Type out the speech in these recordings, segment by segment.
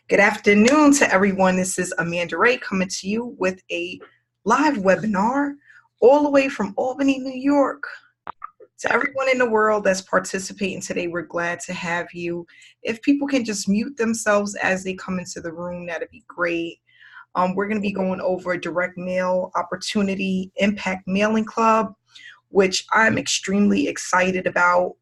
Good afternoon to everyone. This is Amanda Ray coming to you with a live webinar all the way from Albany, New York. To everyone in the world that's participating today, we're glad to have you. If people can just mute themselves as they come into the room, that'd be great. We're going to be going over direct mail opportunity impact mailing club, which I'm extremely excited about.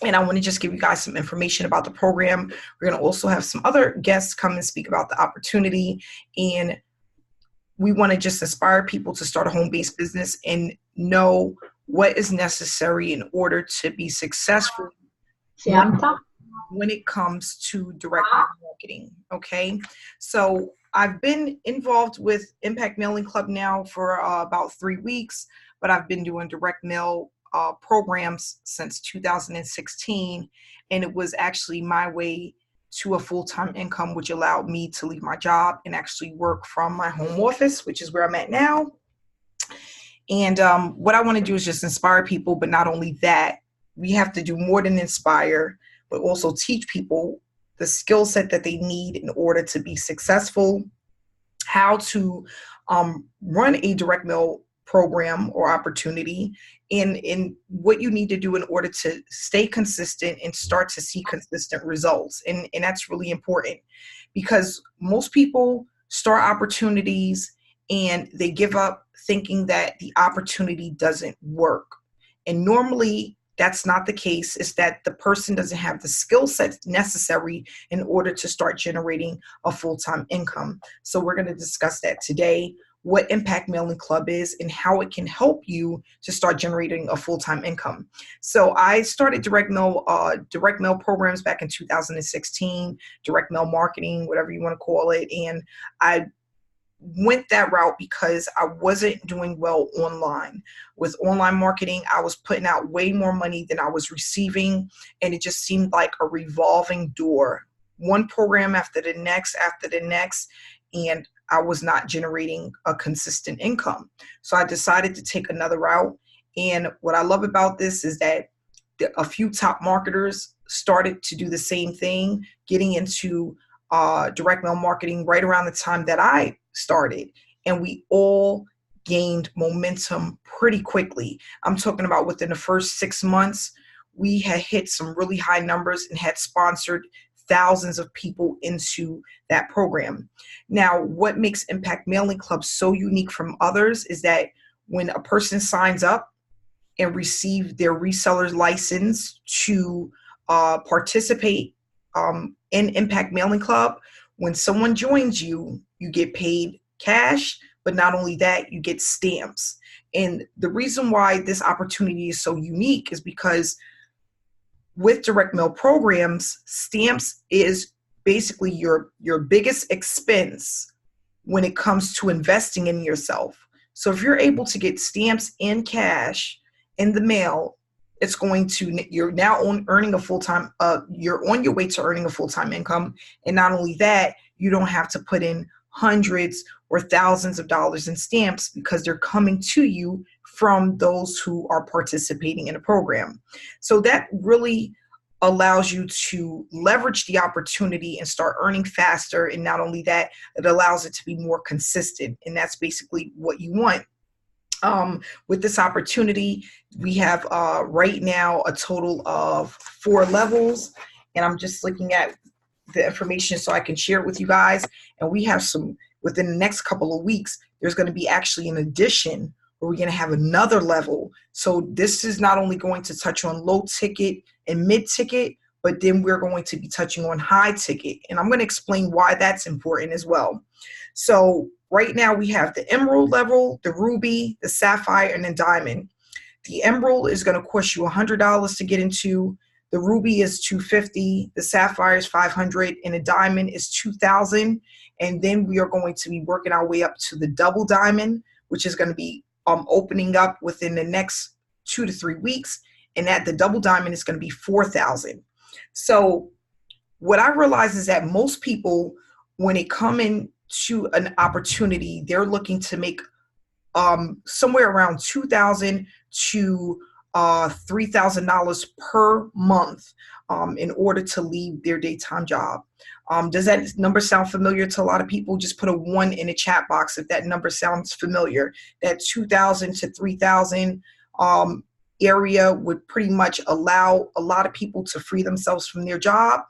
And I want to just give you guys some information about the program. We're going to also have some other guests come and speak about the opportunity. And we want to just inspire people to start a home-based business and know what is necessary in order to be successful when it comes to direct marketing. Okay. So I've been involved with Impact Mailing Club now for about 3 weeks, but I've been doing direct mail programs since 2016, and it was actually my way to a full-time income, which allowed me to leave my job and actually work from my home office, which is where I'm at now. And what I want to do is just inspire people, but not only that, we have to do more than inspire, but also teach people the skill set that they need in order to be successful, how to run a direct mail program or opportunity, and what you need to do in order to stay consistent and start to see consistent results. And that's really important, because most people start opportunities and they give up thinking that the opportunity doesn't work. And normally that's not the case. It's that the person doesn't have the skill sets necessary in order to start generating a full-time income. So we're going to discuss that today, what Impact Mailing Club is and how it can help you to start generating a full-time income. So I started direct mail programs back in 2016, direct mail marketing, whatever you want to call it. And I went that route because I wasn't doing well online. With online marketing, I was putting out way more money than I was receiving, and it just seemed like a revolving door, one program after the next, and I was not generating a consistent income. So I decided to take another route. And what I love about this is that a few top marketers started to do the same thing, getting into direct mail marketing right around the time that I started. And we all gained momentum pretty quickly. I'm talking about within the first 6 months, we had hit some really high numbers and had sponsored thousands of people into that program. Now, what makes Impact Mailing Club so unique from others is that when a person signs up and receive their reseller's license to participate in Impact Mailing Club, when someone joins you, you get paid cash, but not only that, you get stamps. And the reason why this opportunity is so unique is because with direct mail programs, stamps is basically your biggest expense when it comes to investing in yourself. So if you're able to get stamps in cash in the mail, it's going to, you're now earning a full-time, you're on your way to earning a full-time income. And not only that, you don't have to put in hundreds or thousands of dollars in stamps because they're coming to you from those who are participating in a program. So that really allows you to leverage the opportunity and start earning faster. And not only that, it allows it to be more consistent. And that's basically what you want. With this opportunity, we have right now a total of 4 levels, and I'm just looking at the information so I can share it with you guys. And we have some, within the next couple of weeks, there's going to be actually an addition where we're going to have another level. So this is not only going to touch on low ticket and mid ticket, but then we're going to be touching on high ticket. And I'm going to explain why that's important as well. So right now we have the emerald level, the ruby, the sapphire, and the diamond. The emerald is going to cost you $100 to get into. The ruby is $250, the sapphire is $500, and the diamond is $2,000. And then we are going to be working our way up to the double diamond, which is going to be opening up within the next 2 to 3 weeks. And at the double diamond is going to be $4,000. So what I realize is that most people, when they come into an opportunity, they're looking to make somewhere around $2,000 to $3,000 per month in order to leave their daytime job. Does that number sound familiar to a lot of people? Just put a 1 in the chat box if that number sounds familiar. That 2,000 to 3,000 area would pretty much allow a lot of people to free themselves from their job.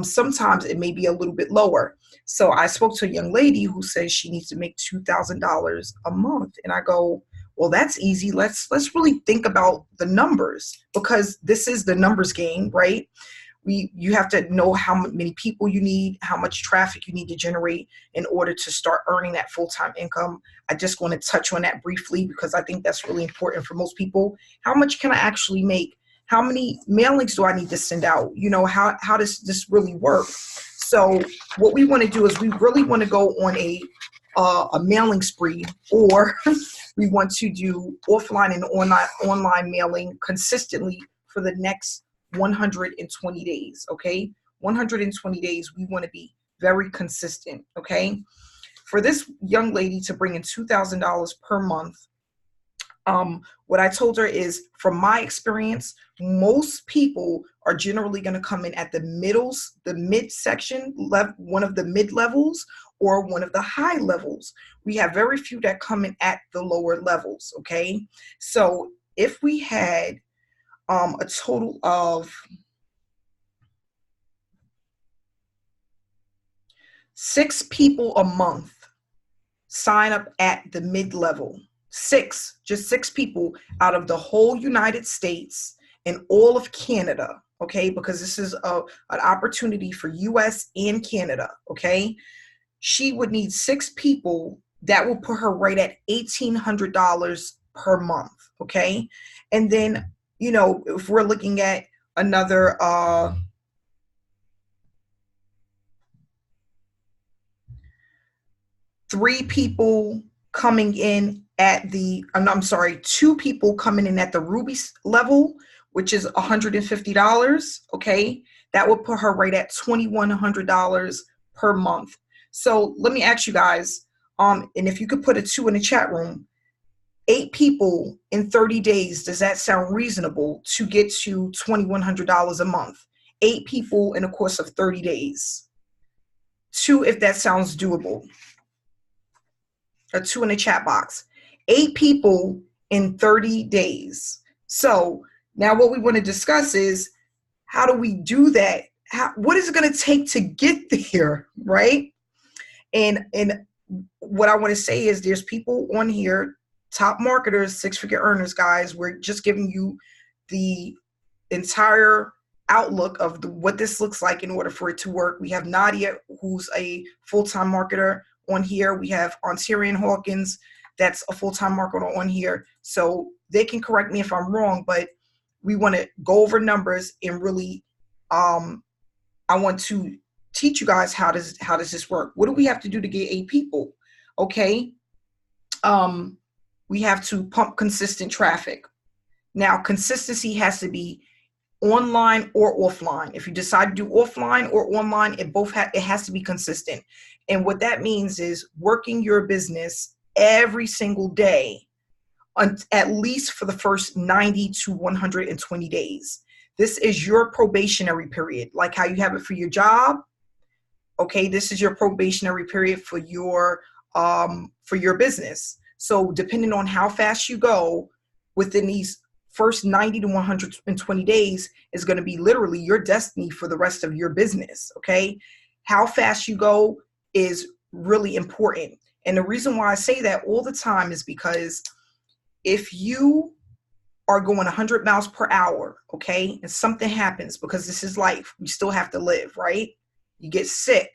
Sometimes it may be a little bit lower. So I spoke to a young lady who says she needs to make $2,000 a month. And I go, well, that's easy. Let's really think about the numbers, because this is the numbers game, right? You have to know how many people you need, how much traffic you need to generate in order to start earning that full-time income. I just want to touch on that briefly because I think that's really important for most people. How much can I actually make? How many mailings do I need to send out? You know, how does this really work? So what we want to do is we really want to go on a mailing spree, or we want to do offline and online mailing consistently for the next 120 days, okay? 120 days, we want to be very consistent, okay? For this young lady to bring in $2,000 per month, what I told her is, from my experience, most people are generally going to come in at the mid section, one of the mid levels or one of the high levels. We have very few that come in at the lower levels, okay? So if we had a total of 6 people a month sign up at the mid-level, just six people out of the whole United States and all of Canada, okay? Because this is an opportunity for US and Canada, okay? She would need 6 people. That will put her right at $1,800 per month, okay? And then, you know, if we're looking at another 3 people coming in at the, I'm sorry, 2 people coming in at the Ruby level, which is $150, okay? That would put her right at $2,100 per month. So let me ask you guys, and if you could put a 2 in the chat room, 8 people in 30 days, does that sound reasonable to get to $2,100 a month? 8 people in a course of 30 days. 2 if that sounds doable. A 2 in the chat box. 8 people in 30 days. So now what we want to discuss is, how do we do that? What is it going to take to get there, right? And what I want to say is, there's people on here, top marketers, 6-figure earners, guys. We're just giving you the entire outlook of what this looks like in order for it to work. We have Nadia, who's a full-time marketer on here. We have Ontarian Hawkins, that's a full-time marketer on here. So they can correct me if I'm wrong, but we want to go over numbers and really, I want to teach you guys how does this work. What do we have to do to get 8 people? Okay. We have to pump consistent traffic. Now, consistency has to be online or offline. If you decide to do offline or online, it has to be consistent. And what that means is working your business every single day, at least for the first 90 to 120 days. This is your probationary period, like how you have it for your job. Okay, this is your probationary period for your business. So depending on how fast you go within these first 90 to 120 days is going to be literally your destiny for the rest of your business. Okay, how fast you go is really important. And the reason why I say that all the time is because if you are going 100 miles per hour, okay, and something happens, because this is life, we still have to live, right? You get sick,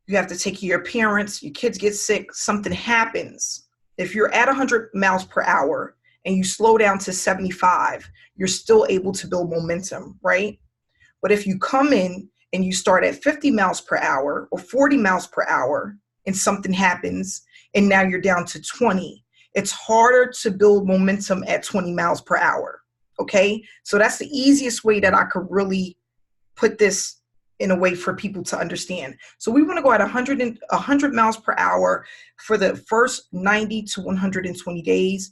you have to take care of your parents, your kids get sick, something happens. If you're at 100 miles per hour and you slow down to 75, you're still able to build momentum, right? But if you come in and you start at 50 miles per hour or 40 miles per hour and something happens and now you're down to 20, it's harder to build momentum at 20 miles per hour, okay? So that's the easiest way that I could really put this in a way for people to understand. So we want to go at 100 miles per hour for the first 90 to 120 days.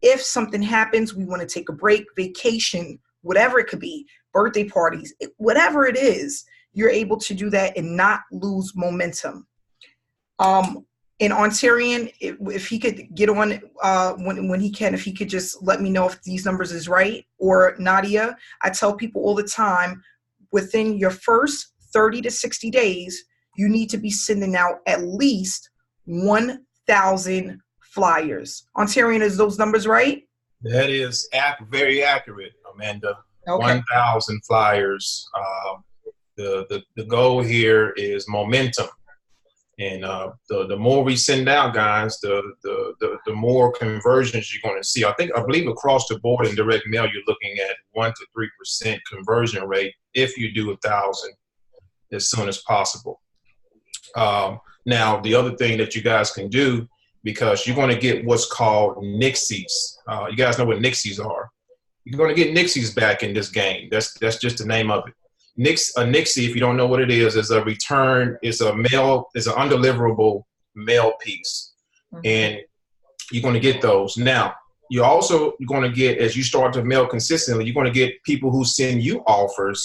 If something happens, we want to take a break, vacation, whatever it could be, birthday parties, whatever it is, you're able to do that and not lose momentum. In Ontarian, if he could get on when he can, if he could just let me know if these numbers is right, or Nadia, I tell people all the time, within your first 30 to 60 days, you need to be sending out at least 1,000 flyers. Ontarian, is those numbers right? That is very accurate, Amanda. Okay. 1,000 flyers. The goal here is momentum. And the more we send out, guys, the more conversions you're going to see. I believe across the board in direct mail, you're looking at 1 to 3% conversion rate if you do 1,000 as soon as possible. Now, the other thing that you guys can do, because you're going to get what's called Nixies. You guys know what Nixies are. You're going to get Nixies back in this game. That's just the name of it. A Nixie, if you don't know what it is a return, is an undeliverable mail piece. Mm-hmm. And you're going to get those. Now, you're going to get, as you start to mail consistently, you're going to get people who send you offers.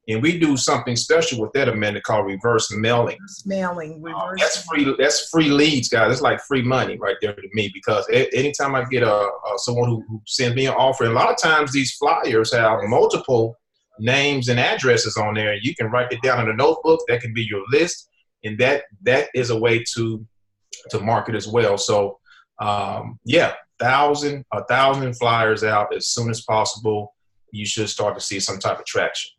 And we do something special with that, Amanda, called reverse mailing. That's free leads, guys. It's like free money right there to me, because anytime I get someone who sends me an offer, and a lot of times these flyers have multiple names and addresses on there. You can write it down in a notebook. That can be your list, and that is a way to market as well. So, 1,000 flyers out as soon as possible. You should start to see some type of traction.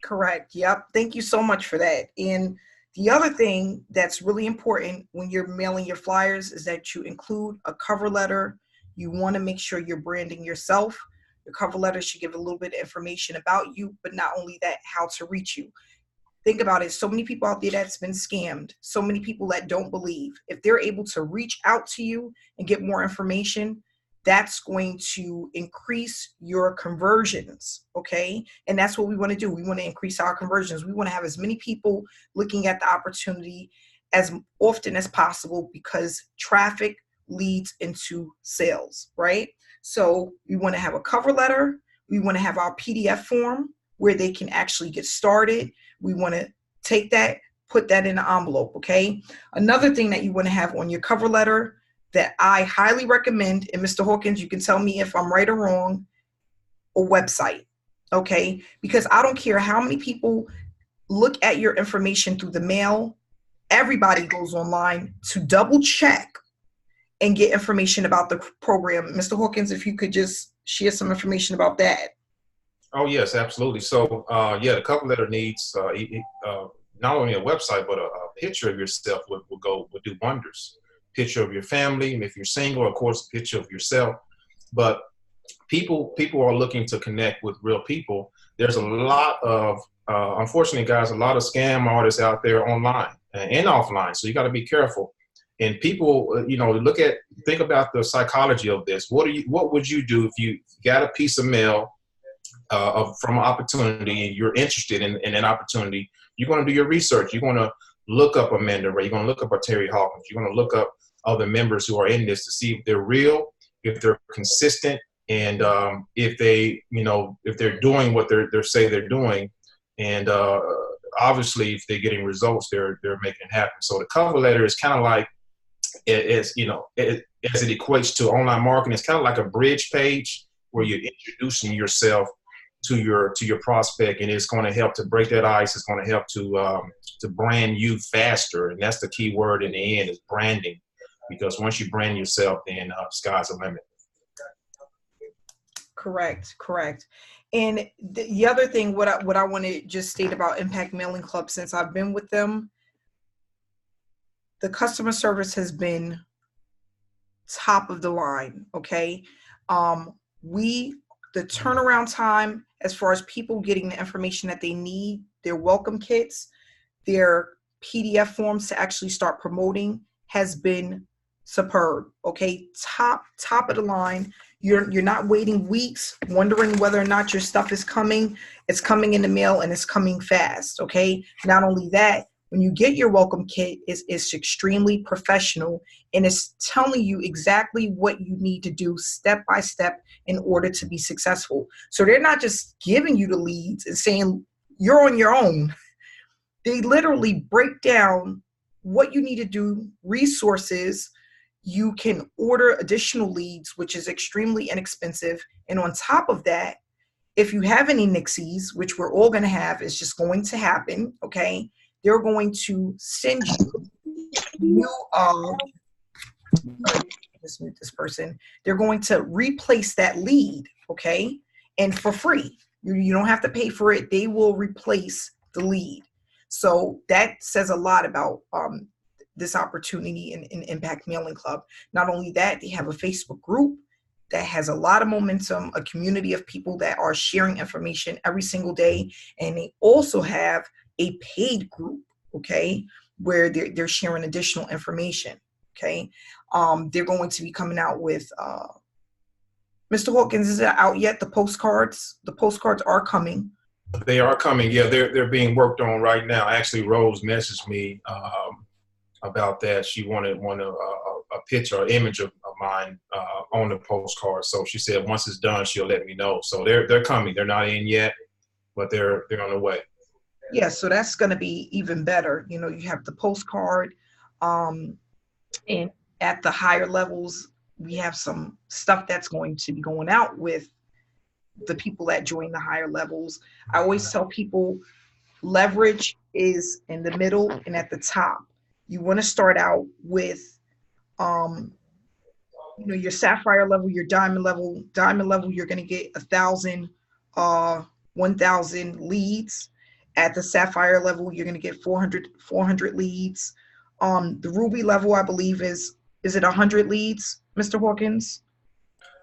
Correct. Yep. Thank you so much for that. And the other thing that's really important when you're mailing your flyers is that you include a cover letter. You want to make sure you're branding yourself. Your cover letter should give a little bit of information about you, but not only that, how to reach you. Think about it. So many people out there that's been scammed. So many people that don't believe. If they're able to reach out to you and get more information, that's going to increase your conversions, okay? And that's what we want to do. We want to increase our conversions. We want to have as many people looking at the opportunity as often as possible, because traffic leads into sales, right? So we want to have a cover letter. We want to have our PDF form where they can actually get started. We want to take that, put that in an envelope, okay? Another thing that you want to have on your cover letter that I highly recommend, and Mr. Hawkins, you can tell me if I'm right or wrong, a website, okay? Because I don't care how many people look at your information through the mail. Everybody goes online to double check and get information about the program. Mr. Hawkins, if you could just share some information about that. Oh, yes, absolutely. So, the cover letter needs not only a website, but a picture of yourself would do wonders. Picture of your family, and if you're single, of course, a picture of yourself. But people are looking to connect with real people. There's a lot of, unfortunately, guys, a lot of scam artists out there online and offline. So you got to be careful. And people, think about the psychology of this. What would you do if you got a piece of mail from an opportunity and you're interested in an opportunity? You're going to do your research. You're going to look up Amanda Ray. You're going to look up Ontarian Hawkins. You're going to look up other members who are in this to see if they're real, if they're consistent, and if they're doing what they say they're doing. And obviously, if they're getting results, they're making it happen. So the cover letter is kind of like, as it equates to online marketing, it's kind of like a bridge page where you're introducing yourself to your prospect, and it's going to help to break that ice. It's going to help to brand you faster, and that's the key word in the end, is branding. Because once you brand yourself, then sky's the limit. Correct. And the other thing, what I want to just state about Impact Mailing Club, since I've been with them, the customer service has been top of the line. Okay, the turnaround time as far as people getting the information that they need, their welcome kits, their PDF forms to actually start promoting, has been superb. Okay, top of the line. You're not waiting weeks wondering whether or not your stuff is coming. It's coming in the mail, and it's coming fast. Okay, not only that, When you get your welcome kit, it's extremely professional, and it's telling you exactly what you need to do step by step in order to be successful. So they're not just giving you the leads and saying you're on your own. They literally break down what you need to do, resources. You can order additional leads, which is extremely inexpensive. And on top of that, if you have any nixies, which we're all going to have, it's just going to happen, okay? They're going to send you new, let's mute this person. They're going to replace that lead, okay? And for free. You don't have to pay for it. They will replace the lead. So that says a lot about this opportunity in Impact Mailing Club. Not only that, they have a Facebook group that has a lot of momentum, a community of people that are sharing information every single day. And they also have a paid group, okay, where they're sharing additional information, okay. They're going to be coming out with, Mr. Hawkins, is it out yet? The postcards are coming. They are coming. Yeah, they're being worked on right now. Actually, Rose messaged me about that. She wanted a picture or image of mine on the postcard. So she said once it's done, she'll let me know. So they're coming. They're not in yet, but they're on the way. Yeah, so that's going to be even better. You know, you have the postcard, and at the higher levels, we have some stuff that's going to be going out with the people that join the higher levels. I always tell people leverage is in the middle and at the top. You want to start out with, your sapphire level, your diamond level. Diamond level, you're going to get 1,000 leads. At the sapphire level, you're going to get 400 leads. The ruby level, I believe, is it 100 leads, Mr. Hawkins?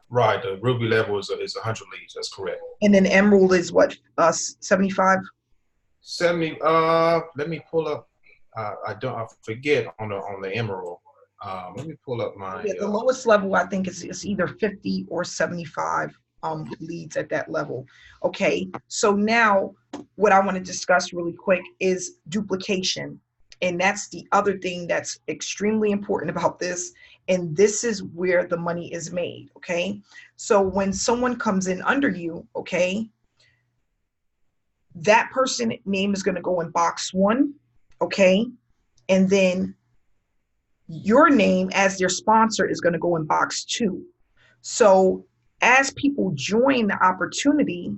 Right. The ruby level is 100 leads. That's correct. And then emerald is what, 75? 70. Let me pull up. I forget on the emerald. Let me pull up my. Yeah, the lowest level I think is either 50 or 75 leads at that level. Okay, so now what I want to discuss really quick is duplication, and that's the other thing that's extremely important about this. And this is where the money is made. Okay, so when someone comes in under you, okay, that person name is going to go in box 1. Okay, and then your name as their sponsor is going to go in box 2. So as people join the opportunity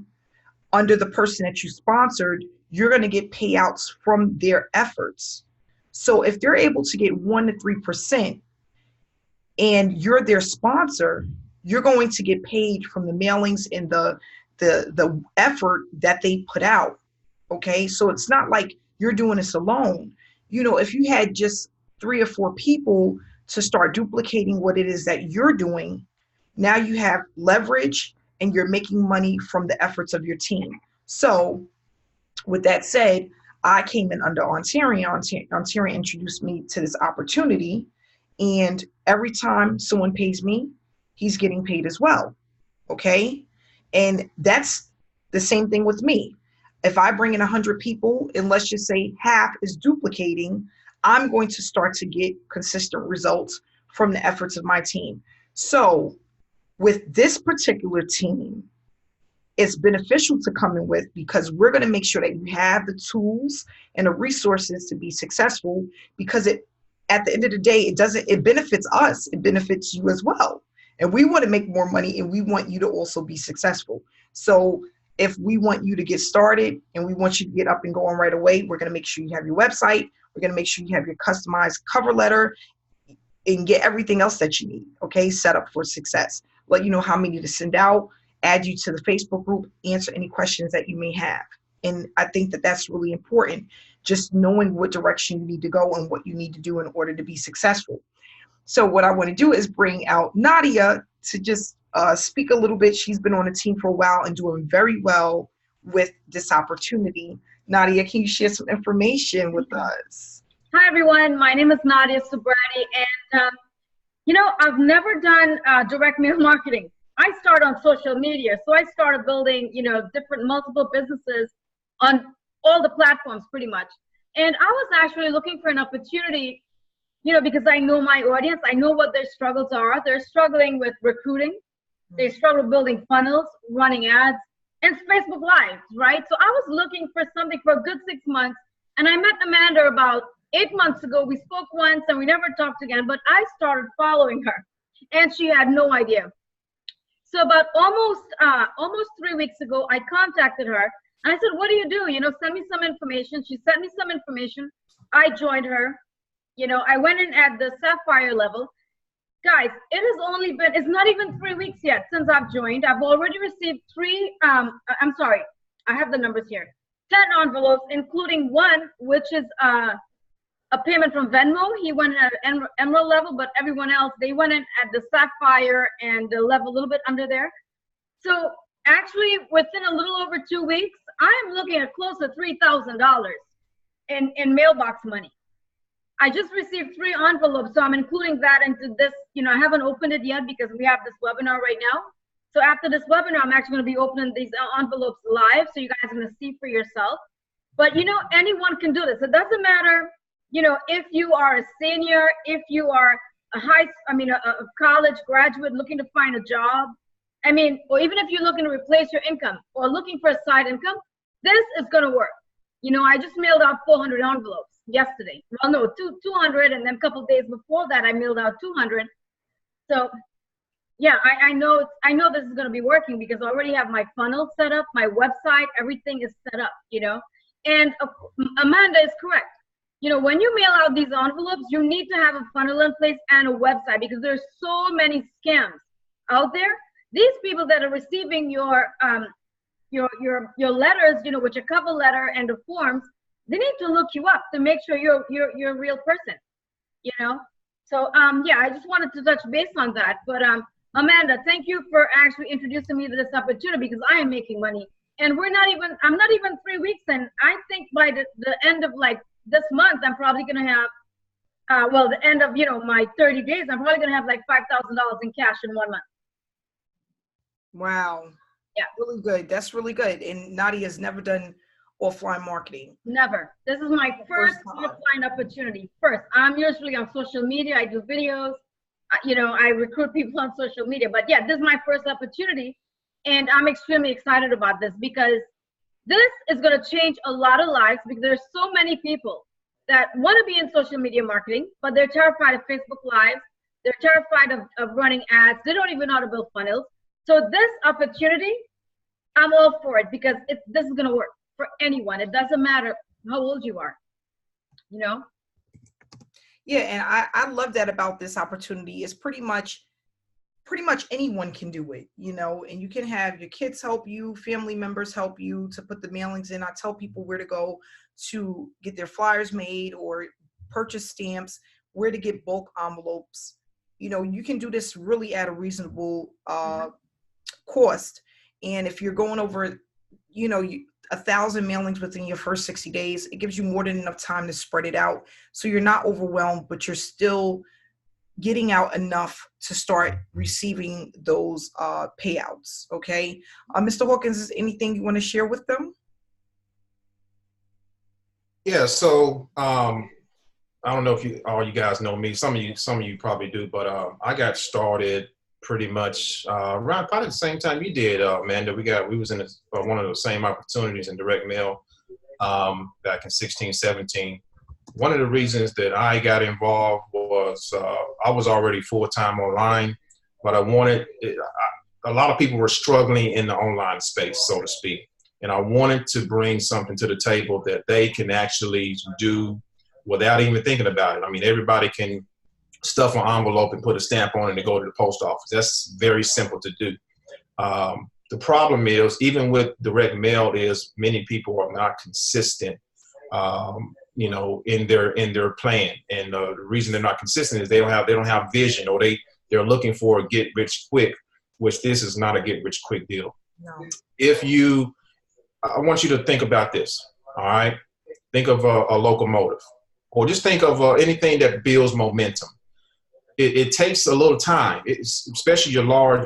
under the person that you sponsored, you're going to get payouts from their efforts. So if they're able to get 1 to 3% and you're their sponsor, you're going to get paid from the mailings and the effort that they put out. Okay, so it's not like you're doing this alone. You know, if you had just 3 or 4 people to start duplicating what it is that you're doing, now you have leverage and you're making money from the efforts of your team. So with that said, I came in under Ontarian. Ontarian introduced me to this opportunity, and every time someone pays me, he's getting paid as well. Okay, and that's the same thing with me. If I bring in 100 people and let's just say half is duplicating, I'm going to start to get consistent results from the efforts of my team. So with this particular team, it's beneficial to come in with, because we're going to make sure that you have the tools and the resources to be successful, because at the end of the day, it benefits us, it benefits you as well. And we want to make more money, and we want you to also be successful. So if we want you to get started and we want you to get up and going right away, we're going to make sure you have your website. We're going to make sure you have your customized cover letter and get everything else that you need, okay, set up for success. Let you know how many to send out, add you to the Facebook group, answer any questions that you may have. And I think that that's really important, just knowing what direction you need to go and what you need to do in order to be successful. So what I want to do is bring out Nadia to just speak a little bit. She's been on the team for a while and doing very well with this opportunity. Nadia, can you share some information with us? Hi, everyone. My name is Nadia Subrati, and I've never done direct mail marketing. I started on social media, so I started building, different multiple businesses on all the platforms pretty much. And I was actually looking for an opportunity, you know, because I know my audience, I know what their struggles are. They're struggling with recruiting, they struggle building funnels, running ads, and Facebook Lives, right? So I was looking for something for a good 6 months, and I met Amanda about 8 months ago. We spoke once and we never talked again, but I started following her, and she had no idea. So about almost 3 weeks ago, I contacted her and I said, what do? You know, send me some information. She sent me some information. I joined her. You know, I went in at the Sapphire level. Guys, it has only been, it's not even 3 weeks yet since I've joined. I've already received I'm sorry, I have the numbers here. 10 envelopes, including one, which is a payment from Venmo. He went at Emerald level, but everyone else, they went in at the Sapphire and the level a little bit under there. So actually, within a little over 2 weeks, I'm looking at close to $3,000 in Mailbox Money. I just received 3 envelopes, so I'm including that into this. You know, I haven't opened it yet because we have this webinar right now. So after this webinar, I'm actually going to be opening these envelopes live, so you guys are going to see for yourself. But, you know, anyone can do this. It doesn't matter, you know, if you are a senior, if you are a college graduate looking to find a job, I mean, or even if you're looking to replace your income or looking for a side income, this is going to work. You know, I just mailed out 400 envelopes yesterday. Well, no, 200, and then a couple of days before that, I mailed out 200. So, yeah, I know this is going to be working because I already have my funnel set up, my website, everything is set up, you know. And Amanda is correct. You know, when you mail out these envelopes, you need to have a funnel in place and a website because there's so many scams out there. These people that are receiving your letters, you know, with your cover letter and the forms, they need to look you up to make sure you're a real person, you know. So yeah, I just wanted to touch base on that. But Amanda, thank you for actually introducing me to this opportunity because I am making money, and I'm not even 3 weeks in. I think by the end of like this month, I'm probably gonna have, well, the end of, you know, my 30 days, I'm probably gonna have like $5,000 in cash in 1 month. Wow. Yeah. Really good. That's really good. And Nadia's never done offline marketing. Never. This is my first offline opportunity. First, I'm usually on social media. I do videos. You know, I recruit people on social media. But yeah, this is my first opportunity. And I'm extremely excited about this because this is going to change a lot of lives because there's so many people that want to be in social media marketing, but they're terrified of Facebook Lives. They're terrified of running ads. They don't even know how to build funnels. So this opportunity, I'm all for it because this is going to work for anyone. It doesn't matter how old you are, you know? Yeah, and I love that about this opportunity. Is pretty much anyone can do it, you know, and you can have your kids help you, family members help you to put the mailings in. I tell people where to go to get their flyers made or purchase stamps, where to get bulk envelopes. You know, you can do this really at a reasonable cost. And if you're going over, you know, 1,000 mailings within your first 60 days, it gives you more than enough time to spread it out. So you're not overwhelmed, but you're still getting out enough to start receiving those payouts. Okay. Mr. Hawkins, is anything you want to share with them? Yeah. So, I don't know if all you guys know me. Some of you probably do, but I got started pretty much around probably the same time you did, Amanda. We was in one of the same opportunities in direct mail back in 16, 17. One of the reasons that I got involved was I was already full-time online, but a lot of people were struggling in the online space, so to speak. And I wanted to bring something to the table that they can actually do without even thinking about it. I mean, everybody can stuff an envelope and put a stamp on it and go to the post office. That's very simple to do. The problem is, even with direct mail, is many people are not consistent, you know, in their plan. And the reason they're not consistent is they don't have vision, or they're looking for a get rich quick, which this is not a get rich quick deal. No. I want you to think about this. All right, think of a locomotive, or just think of anything that builds momentum. It takes a little time, especially your large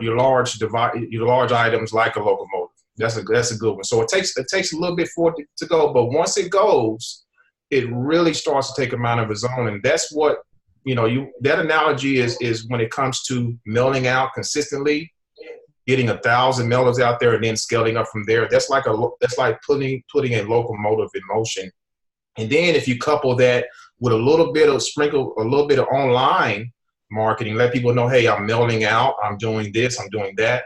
items like a locomotive. That's a good one. So it takes a little bit for it to go, but once it goes, it really starts to take a mind of its own. And that's what, that analogy is when it comes to mailing out consistently, getting 1,000 mailers out there and then scaling up from there. That's like putting a locomotive in motion. And then if you couple that with sprinkle a little bit of online marketing, let people know, hey, I'm mailing out, I'm doing this, I'm doing that.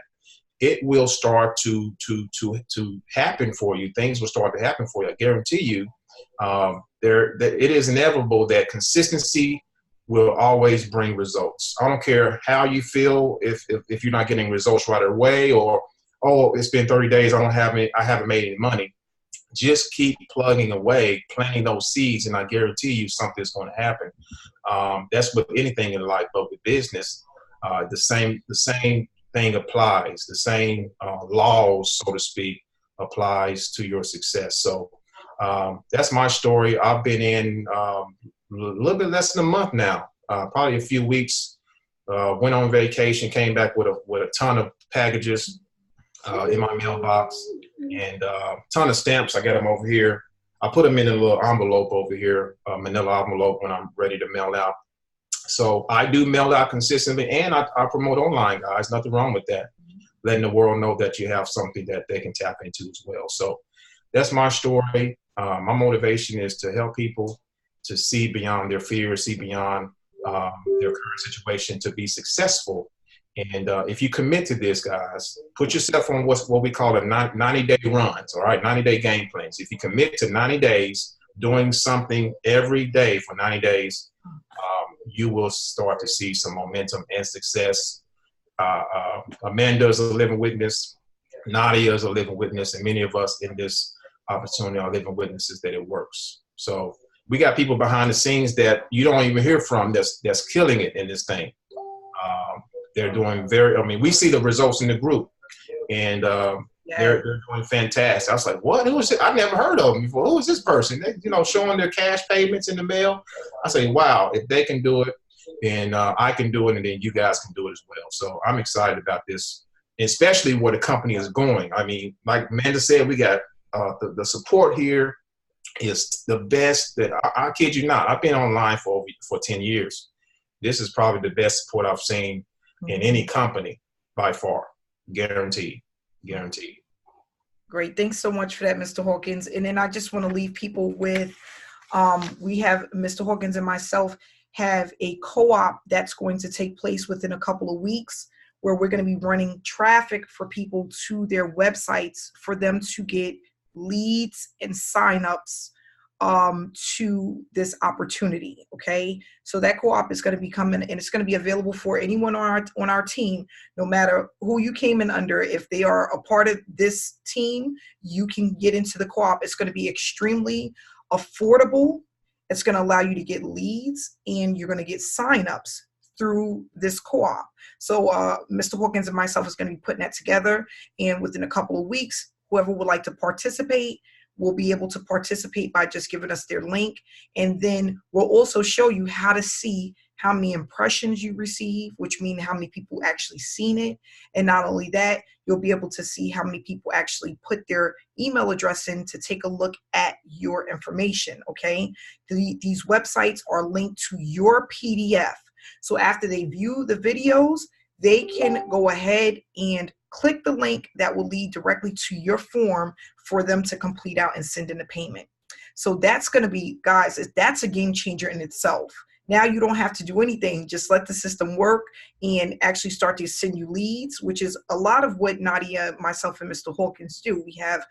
It will start to happen for you. Things will start to happen for you. I guarantee you. It is inevitable that consistency will always bring results. I don't care how you feel if you're not getting results right away, or it's been 30 days, I haven't made any money. Just keep plugging away, planting those seeds, and I guarantee you something's going to happen. That's with anything in life, but with business, the same thing applies. The same laws, so to speak, applies to your success. So that's my story. I've been in a little bit less than a month now, probably a few weeks. Went on vacation, came back with a ton of packages in my mailbox, and a ton of stamps. I got them over here. I put them in a little envelope over here, a manila envelope, when I'm ready to mail out. So I do mail out consistently, and I promote online, guys. Nothing wrong with that. Letting the world know that you have something that they can tap into as well. So that's my story. My motivation is to help people to see beyond their fears, see beyond their current situation, to be successful. And if you commit to this, guys, put yourself on what we call a 90-day runs, all right, 90-day game plans. If you commit to 90 days, doing something every day for 90 days, you will start to see some momentum and success. Amanda is a living witness. Nadia is a living witness. And many of us in this opportunity are living witnesses that it works. So we got people behind the scenes that you don't even hear from that's killing it in this thing. They're doing we see the results in the group, and they're doing fantastic. I was like, what? Who is it? I've never heard of them before. Who is this person? They, showing their cash payments in the mail. I say, wow, if they can do it, then I can do it, and then you guys can do it as well. So I'm excited about this, especially where the company is going. I mean, like Amanda said, we got the support here is the best that I kid you not. I've been online for 10 years. This is probably the best support I've seen in any company by far. Guaranteed. Great. Thanks so much for that, Mr. Hawkins. And then I just want to leave people with, we have Mr. Hawkins and myself have a co-op that's going to take place within a couple of weeks, where we're going to be running traffic for people to their websites for them to get leads and signups to this opportunity. Okay, so that co-op is going to be coming, and it's going to be available for anyone on our team, no matter who you came in under. If they are a part of this team, you can get into the co-op. It's going to be extremely affordable. It's going to allow you to get leads, and you're going to get signups through this co-op. So Mr. Hawkins and myself is going to be putting that together, and within a couple of weeks, whoever would like to participate will be able to participate by just giving us their link. And then we'll also show you how to see how many impressions you receive, which means how many people actually seen it. And not only that, you'll be able to see how many people actually put their email address in to take a look at your information, okay? These websites are linked to your PDF. So after they view the videos, they can go ahead and click the link that will lead directly to your form for them to complete out and send in the payment. So that's going to be, guys, that's a game changer in itself. Now you don't have to do anything. Just let the system work and actually start to send you leads, which is a lot of what Nadia, myself, and Mr. Hawkins do. We have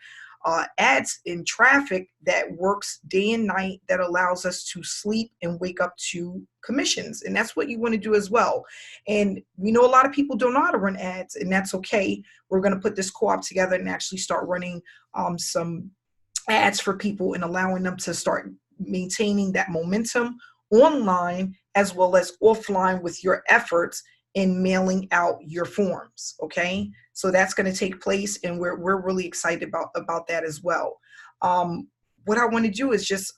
ads in traffic that works day and night that allows us to sleep and wake up to commissions. And that's what you want to do as well. And we know a lot of people don't know how to run ads, and that's okay. We're going to put this co-op together and actually start running some ads for people and allowing them to start maintaining that momentum online as well as offline with your efforts in mailing out your forms. Okay, so that's going to take place, and we're really excited about that as well. what I want to do is just,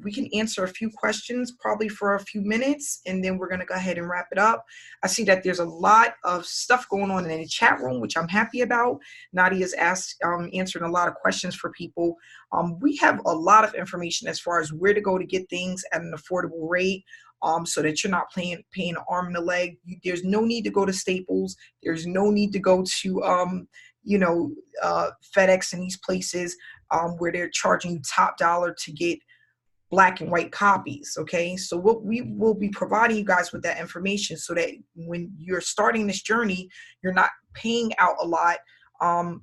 we can answer a few questions probably for a few minutes, and then we're going to go ahead and wrap it up. I see that there's a lot of stuff going on in the chat room, which I'm happy about. Nadia's answering a lot of questions for people. We have a lot of information as far as where to go to get things at an affordable rate. So that you're not paying an arm and a leg. There's no need to go to Staples. There's no need to go to, FedEx and these places where they're charging you top dollar to get black and white copies. Okay, so what we will be providing you guys with that information so that when you're starting this journey, you're not paying out a lot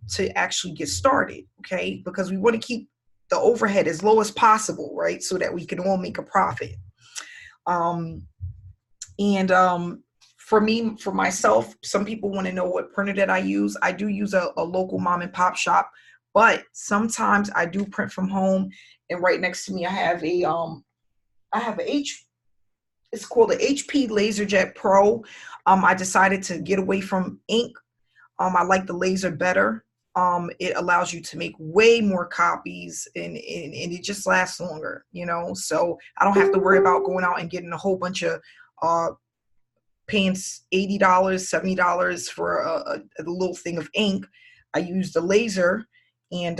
to actually get started. Okay, because we want to keep the overhead as low as possible, right? So that we can all make a profit. For myself, some people want to know what printer that I use. I do use a local mom and pop shop, but sometimes I do print from home. And right next to me, I have it's called the HP LaserJet Pro. I decided to get away from ink. I like the laser better. It allows you to make way more copies and it just lasts longer, so I don't have to worry about going out and getting a whole bunch of paying $80, $70 for a little thing of ink. I use the laser, and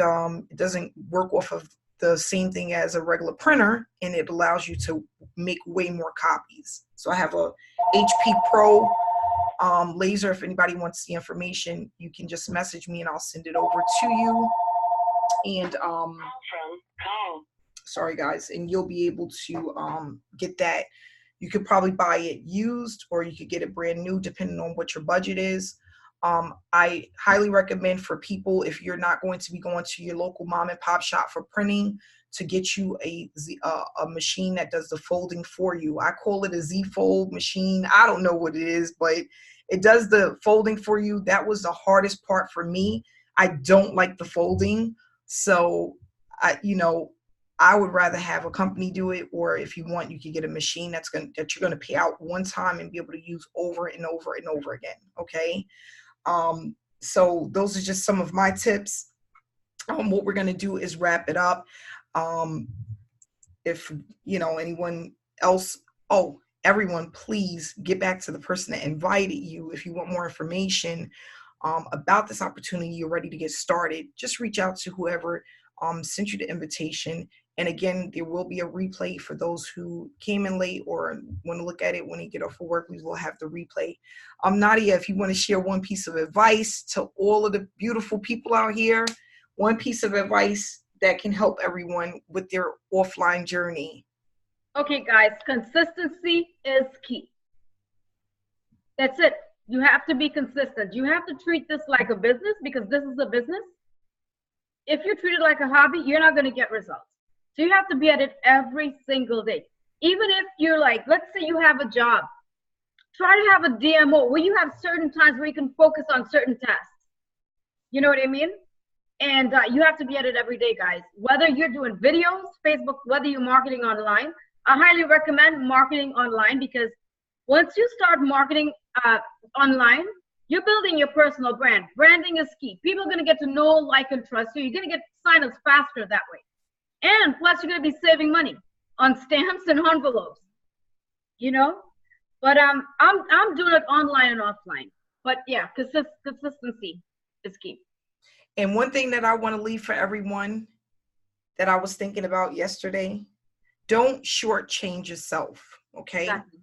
it doesn't work off of the same thing as a regular printer, and it allows you to make way more copies. So I have a HP Pro laser. If anybody wants the information, you can just message me and I'll send it over to you. And sorry guys, and you'll be able to get that. You could probably buy it used, or you could get it brand new depending on what your budget is. I highly recommend for people, if you're not going to be going to your local mom and pop shop for printing, to get you a machine that does the folding for you. I call it a Z-Fold machine. I don't know what it is, but it does the folding for you. That was the hardest part for me. I don't like the folding. So I would rather have a company do it, or if you want, you can get a machine that you're going to pay out one time and be able to use over and over and over again. Okay. So those are just some of my tips. What we're going to do is wrap it up. If anyone else, everyone, please get back to the person that invited you. If you want more information about this opportunity, you're ready to get started, just reach out to whoever sent you the invitation. And again, there will be a replay for those who came in late or want to look at it when you get off of work. We will have the replay. Nadia, if you want to share one piece of advice to all of the beautiful people out here, one piece of advice that can help everyone with their offline journey. Okay, guys, consistency is key. That's it. You have to be consistent. You have to treat this like a business, because this is a business. If you treat it like a hobby, you're not going to get results. So you have to be at it every single day. Even if you're like, let's say you have a job, try to have a DMO where you have certain times where you can focus on certain tasks. You know what I mean? And you have to be at it every day, guys. Whether you're doing videos, Facebook, whether you're marketing online, I highly recommend marketing online, because once you start marketing online, you're building your personal brand. Branding is key. People are going to get to know, like, and trust you. You're going to get sign-ups faster that way. And plus, you're going to be saving money on stamps and envelopes, But I'm doing it online and offline. But yeah, consistency is key. And one thing that I want to leave for everyone that I was thinking about yesterday, don't shortchange yourself, okay? Exactly.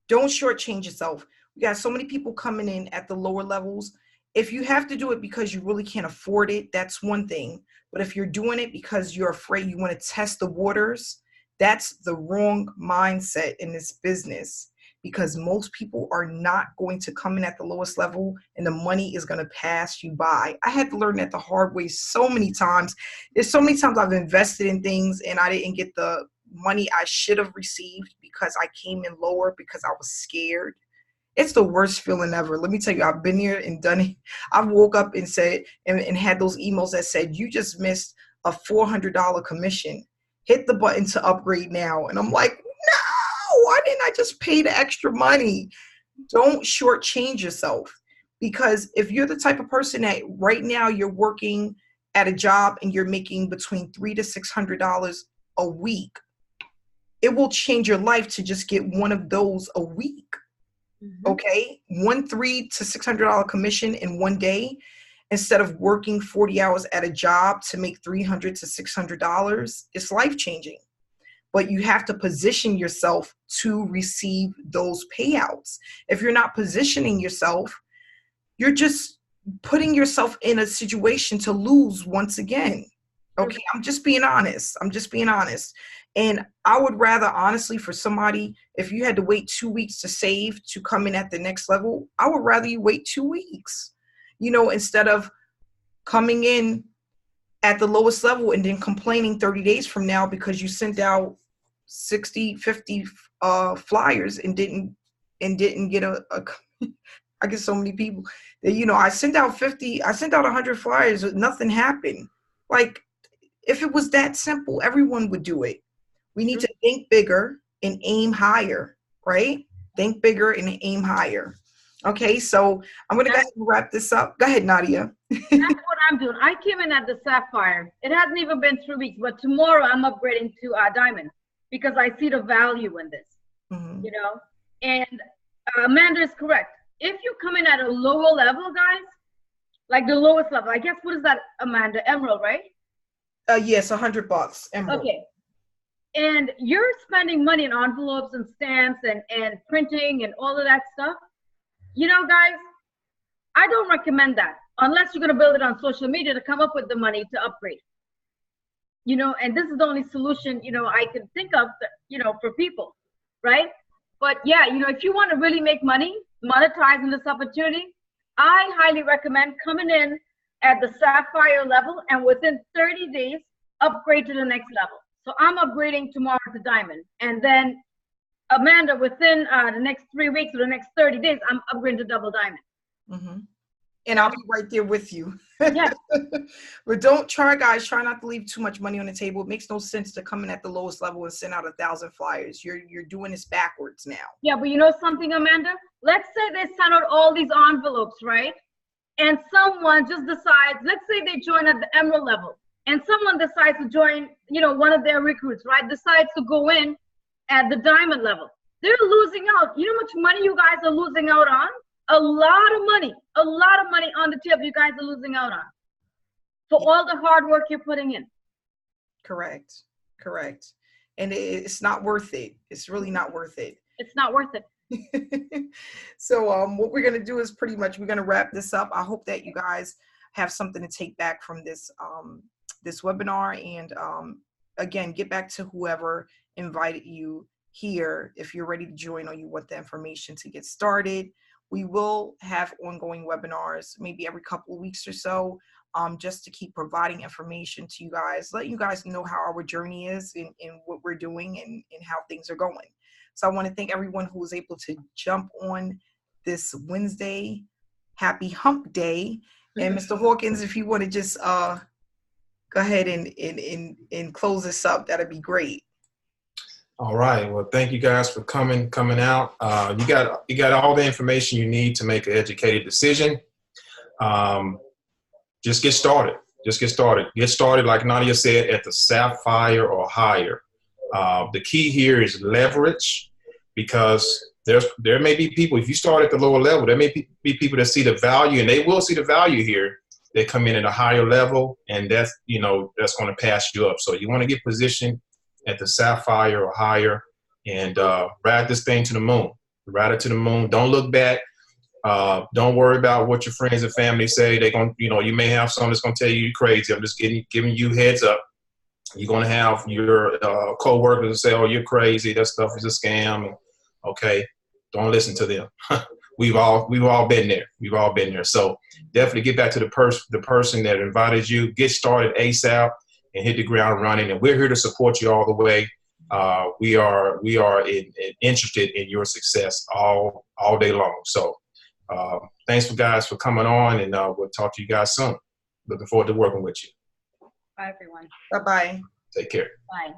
Don't shortchange yourself. We got so many people coming in at the lower levels. If you have to do it because you really can't afford it, that's one thing. But if you're doing it because you're afraid, you want to test the waters, that's the wrong mindset in this business, because most people are not going to come in at the lowest level and the money is going to pass you by. I had to learn that the hard way so many times. There's so many times I've invested in things and I didn't get the money I should have received because I came in lower because I was scared. It's the worst feeling ever. Let me tell you, I've been here and done it. I woke up and said, and had those emails that said, you just missed a $400 commission. Hit the button to upgrade now. And I'm like, no, why didn't I just pay the extra money? Don't shortchange yourself. Because if you're the type of person that right now you're working at a job and you're making between $300 to $600 a week, it will change your life to just get one of those a week. Okay, one $300 to $600 commission in one day, instead of working 40 hours at a job to make $300 to $600. It's life changing, but you have to position yourself to receive those payouts. If you're not positioning yourself, you're just putting yourself in a situation to lose once again. Okay, I'm just being honest. And I would rather, honestly, for somebody, if you had to wait 2 weeks to save to come in at the next level, I would rather you wait 2 weeks, instead of coming in at the lowest level and then complaining 30 days from now because you sent out 60, 50 flyers and didn't get a I get so many people that, I sent out 100 flyers, but nothing happened. Like, if it was that simple, everyone would do it. We need to think bigger and aim higher, right? Think bigger and aim higher. Okay, so I'm going to go ahead and wrap this up. Go ahead, Nadia. That's what I'm doing. I came in at the Sapphire. It hasn't even been 3 weeks, but tomorrow I'm upgrading to Diamond because I see the value in this, And Amanda is correct. If you come in at a lower level, guys, like the lowest level, I guess, what is that, Amanda? Emerald, right? Yes, $100. Emerald. Okay. And you're spending money on envelopes and stamps and printing and all of that stuff. Guys, I don't recommend that unless you're going to build it on social media to come up with the money to upgrade. And this is the only solution, I can think of, for people, right? But yeah, if you want to really make money, monetizing this opportunity, I highly recommend coming in at the Sapphire level and within 30 days, upgrade to the next level. So I'm upgrading tomorrow to Diamond. And then Amanda, within the next 3 weeks or the next 30 days, I'm upgrading to Double Diamond. And I'll be right there with you. Yeah. But don't try not to leave too much money on the table. It makes no sense to come in at the lowest level and send out 1,000 flyers. You're doing this backwards now. Yeah, but you know something, Amanda? Let's say they send out all these envelopes, right? And someone just decides, let's say they join at the Emerald level, and someone decides to join, one of their recruits, right? Decides to go in at the Diamond level. They're losing out. You know how much money you guys are losing out on? A lot of money on the tip you guys are losing out on for all the hard work you're putting in. Correct. And it's not worth it. It's really not worth it. It's not worth it. So what we're going to do is we're going to wrap this up. I hope that you guys have something to take back from this this webinar, and again, get back to whoever invited you here if you're ready to join or you want the information to get started. We will have ongoing webinars maybe every couple of weeks or so, just to keep providing information to you guys, letting you guys know how our journey is and what we're doing and how things are going. So I want to thank everyone who was able to jump on this Wednesday. Happy Hump Day. And Mr. Hawkins, if you want to just go ahead and close this up, that'd be great. All right. Well, thank you guys for coming out. You got all the information you need to make an educated decision. Just get started. Get started, like Nadia said, at the Sapphire or higher. The key here is leverage, because there may be people, if you start at the lower level, there may be people that see the value, and they will see the value here. They come in at a higher level, and that's going to pass you up. So you want to get positioned at the Sapphire or higher, and ride this thing to the moon. Ride it to the moon. Don't look back. Don't worry about what your friends and family say. They're going, you may have someone that's going to tell you you're crazy. I'm just giving you heads up. You're going to have your co-workers say, "Oh, you're crazy. That stuff is a scam." Okay, don't listen to them. We've all been there. So definitely get back to the person that invited you. Get started ASAP and hit the ground running. And we're here to support you all the way. We are interested in your success all day long. So thanks guys for coming on, and we'll talk to you guys soon. Looking forward to working with you. Bye, everyone. Bye-bye. Take care. Bye.